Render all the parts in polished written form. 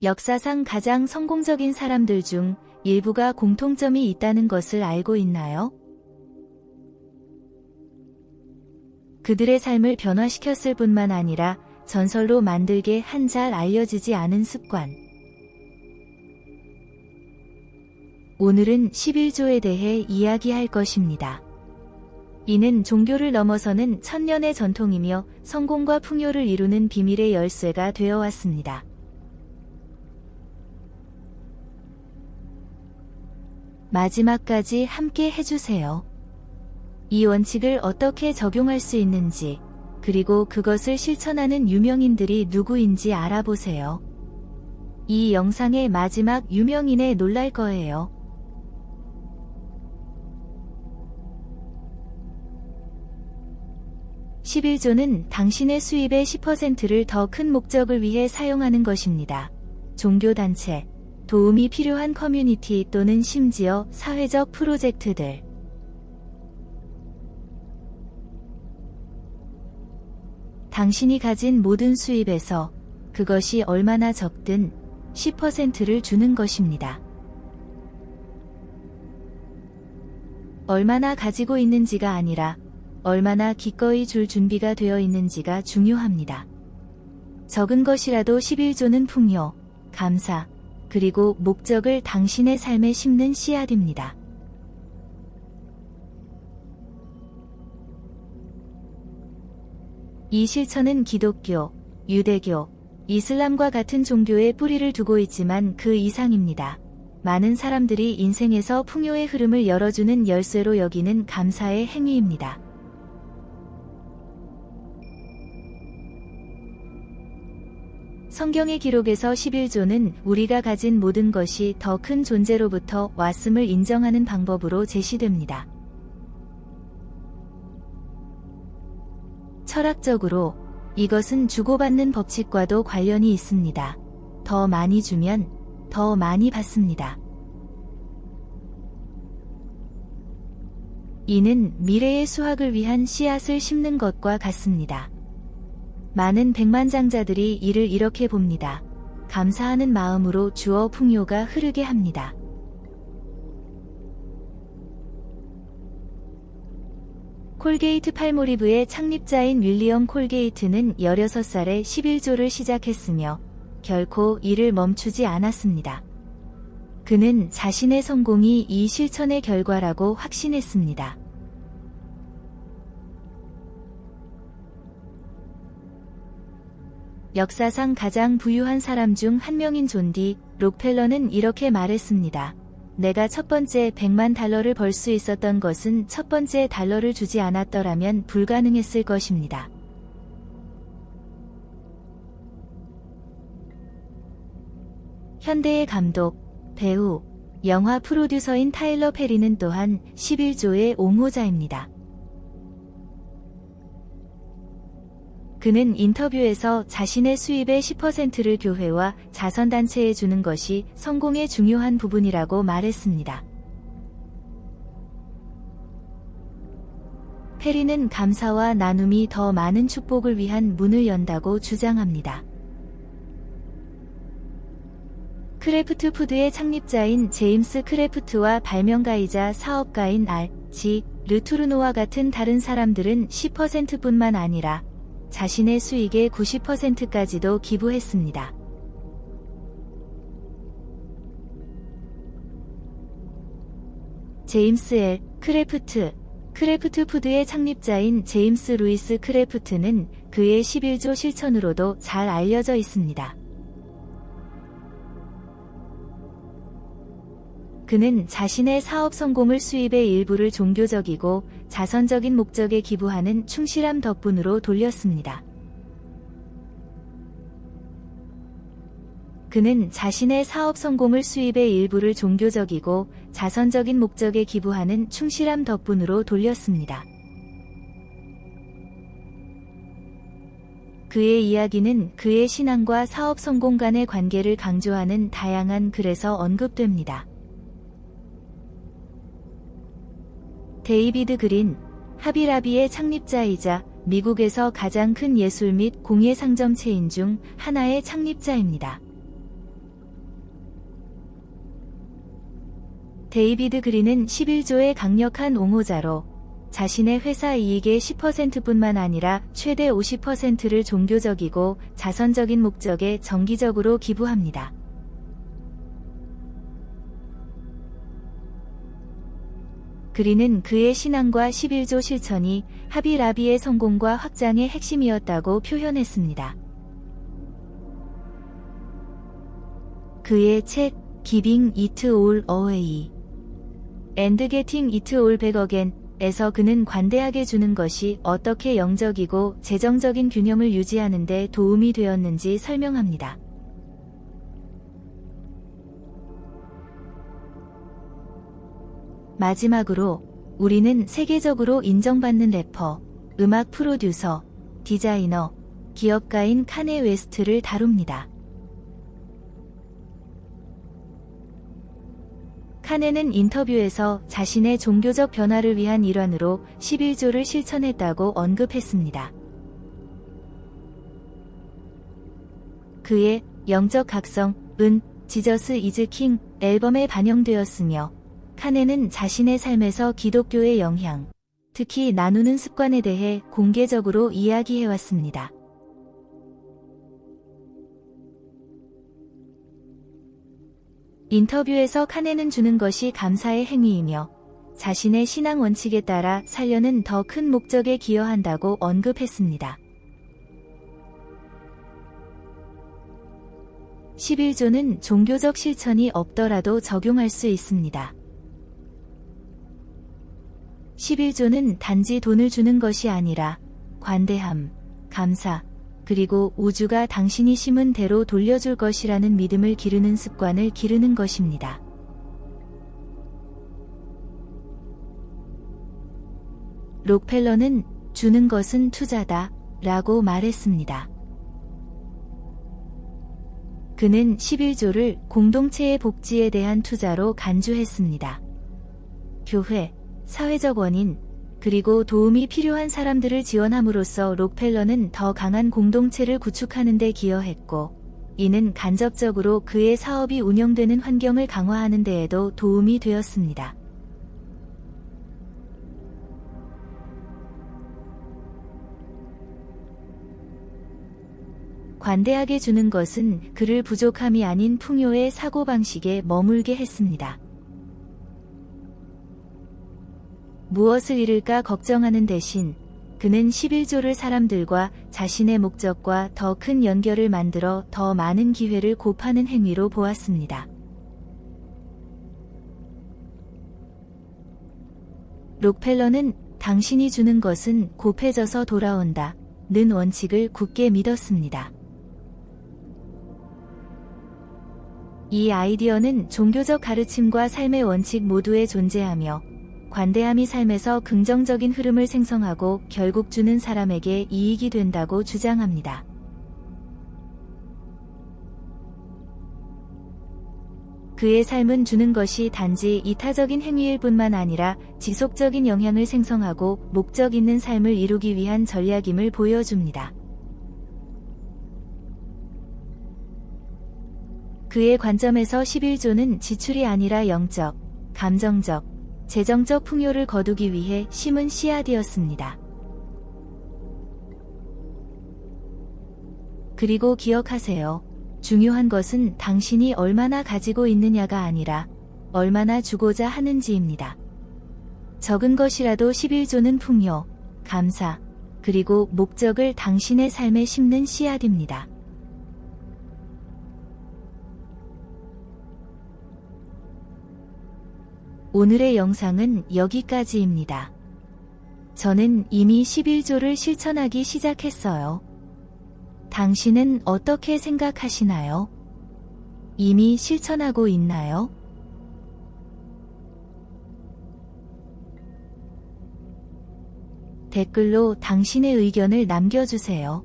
역사상 가장 성공적인 사람들 중 일부가 공통점이 있다는 것을 알고 있나요? 그들의 삶을 변화시켰을 뿐만 아니라 전설로 만들게 한 잘 알려지지 않은 습관. 오늘은 11조에 대해 이야기할 것입니다. 이는 종교를 넘어서는 천년의 전통이며 성공과 풍요를 이루는 비밀의 열쇠가 되어 왔습니다. 마지막까지 함께 해주세요. 이 원칙을 어떻게 적용할 수 있는지, 그리고 그것을 실천하는 유명인들이 누구인지 알아보세요. 이 영상의 마지막 유명인에 놀랄 거예요. 11조는 당신의 수입의 10%를 더 큰 목적을 위해 사용하는 것입니다. 종교단체, 도움이 필요한 커뮤니티 또는 심지어 사회적 프로젝트들. 당신이 가진 모든 수입에서 그것이 얼마나 적든 10%를 주는 것입니다. 얼마나 가지고 있는지가 아니라 얼마나 기꺼이 줄 준비가 되어 있는지가 중요합니다. 적은 것이라도 11조는 풍요, 감사, 그리고 목적을 당신의 삶에 심는 씨앗입니다. 이 실천은 기독교, 유대교, 이슬람과 같은 종교에 뿌리를 두고 있지만 그 이상입니다. 많은 사람들이 인생에서 풍요의 흐름을 열어주는 열쇠로 여기는 감사의 행위입니다. 성경의 기록에서 11조는 우리가 가진 모든 것이 더 큰 존재로부터 왔음을 인정하는 방법으로 제시됩니다. 철학적으로 이것은 주고받는 법칙과도 관련이 있습니다. 더 많이 주면 더 많이 받습니다. 이는 미래의 수확을 위한 씨앗을 심는 것과 같습니다. 많은 백만장자들이 이를 이렇게 봅니다. 감사하는 마음으로 주어 풍요가 흐르게 합니다. 콜게이트 팔모리브의 창립자인 윌리엄 콜게이트는 16살에 11조를 시작했으며 결코 이를 멈추지 않았습니다. 그는 자신의 성공이 이 실천의 결과라고 확신했습니다. 역사상 가장 부유한 사람 중 한 명인 존 디 록펠러는 이렇게 말했습니다. 내가 첫 번째 100만 달러를 벌 수 있었던 것은 첫 번째 달러를 주지 않았더라면 불가능했을 것입니다. 현대의 감독, 배우, 영화 프로듀서인 타일러 페리는 또한 11조의 옹호자입니다. 그는 인터뷰에서 자신의 수입의 10%를 교회와 자선단체에 주는 것이 성공의 중요한 부분이라고 말했습니다. 페리는 감사와 나눔이 더 많은 축복을 위한 문을 연다고 주장합니다. 크래프트 푸드의 창립자인 제임스 크래프트와 발명가이자 사업가인 R.G. 르투르노와 같은 다른 사람들은 10%뿐만 아니라 자신의 수익의 90%까지도 기부했습니다. 제임스 L. 크래프트 푸드의 창립자인 제임스 루이스 크래프트는 그의 11조 실천으로도 잘 알려져 있습니다. 그는 자신의 사업 성공을 수입의 일부를 종교적이고 자선적인 목적에 기부하는 충실함 덕분으로 돌렸습니다. 그는 자신의 사업 성공을 수입의 일부를 종교적이고 자선적인 목적에 기부하는 충실함 덕분으로 돌렸습니다. 그의 이야기는 그의 신앙과 사업 성공 간의 관계를 강조하는 다양한 글에서 언급됩니다. 데이비드 그린, 하비라비의 창립자이자 미국에서 가장 큰 예술 및 공예 상점 체인 중 하나의 창립자입니다. 데이비드 그린은 11조의 강력한 옹호자로 자신의 회사 이익의 10%뿐만 아니라 최대 50%를 종교적이고 자선적인 목적에 정기적으로 기부합니다. 그린은 그의 신앙과 11조 실천이 하비라비의 성공과 확장의 핵심이었다고 표현했습니다. 그의 책 Giving It All Away and Getting It All Back Again 에서 그는 관대하게 주는 것이 어떻게 영적이고 재정적인 균형을 유지하는 데 도움이 되었는지 설명합니다. 마지막으로 우리는 세계적으로 인정받는 래퍼, 음악 프로듀서, 디자이너, 기업가인 카네 웨스트를 다룹니다. 카네는 인터뷰에서 자신의 종교적 변화를 위한 일환으로 11조를 실천했다고 언급했습니다. 그의 영적 각성은 지저스 이즈 킹 앨범에 반영되었으며 카네는 자신의 삶에서 기독교의 영향, 특히 나누는 습관에 대해 공개적으로 이야기해왔습니다. 인터뷰에서 카네는 주는 것이 감사의 행위이며 자신의 신앙 원칙에 따라 살려는 더 큰 목적에 기여한다고 언급했습니다. 11조는 종교적 실천이 없더라도 적용할 수 있습니다. 11조는 단지 돈을 주는 것이 아니라 관대함, 감사, 그리고 우주가 당신이 심은 대로 돌려줄 것이라는 믿음을 기르는 습관을 기르는 것입니다. 록펠러는 주는 것은 투자다 라고 말했습니다. 그는 11조를 공동체의 복지에 대한 투자로 간주했습니다. 교회, 사회적 원인, 그리고 도움이 필요한 사람들을 지원함으로써 록펠러는 더 강한 공동체를 구축하는 데 기여했고, 이는 간접적으로 그의 사업이 운영되는 환경을 강화하는 데에도 도움이 되었습니다. 관대하게 주는 것은 그를 부족함이 아닌 풍요의 사고방식에 머물게 했습니다. 무엇을 잃을까 걱정하는 대신 그는 11조를 사람들과 자신의 목적과 더 큰 연결을 만들어 더 많은 기회를 곱하는 행위로 보았습니다. 록펠러는 당신이 주는 것은 곱해져서 돌아온다 는 원칙을 굳게 믿었습니다. 이 아이디어는 종교적 가르침과 삶의 원칙 모두에 존재하며 관대함이 삶에서 긍정적인 흐름을 생성하고 결국 주는 사람에게 이익이 된다고 주장합니다. 그의 삶은 주는 것이 단지 이타적인 행위일 뿐만 아니라 지속적인 영향을 생성하고 목적 있는 삶을 이루기 위한 전략임을 보여줍니다. 그의 관점에서 11조는 지출이 아니라 영적, 감정적, 재정적 풍요를 거두기 위해 심은 씨앗이었습니다. 그리고 기억하세요. 중요한 것은 당신이 얼마나 가지고 있느냐가 아니라 얼마나 주고자 하는지입니다. 적은 것이라도 11조는 풍요, 감사, 그리고 목적을 당신의 삶에 심는 씨앗입니다. 오늘의 영상은 여기까지입니다. 저는 이미 11조를 실천하기 시작했어요. 당신은 어떻게 생각하시나요? 이미 실천하고 있나요? 댓글로 당신의 의견을 남겨주세요.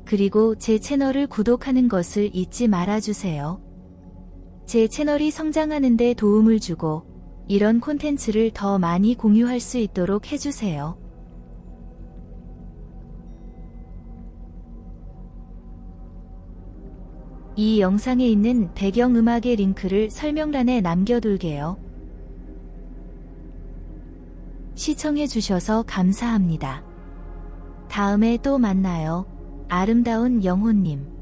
그리고 제 채널을 구독하는 것을 잊지 말아주세요. 제 채널이 성장하는 데 도움을 주고 이런 콘텐츠를 더 많이 공유할 수 있도록 해주세요. 이 영상에 있는 배경음악의 링크를 설명란에 남겨둘게요. 시청해주셔서 감사합니다. 다음에 또 만나요. 아름다운 영혼님.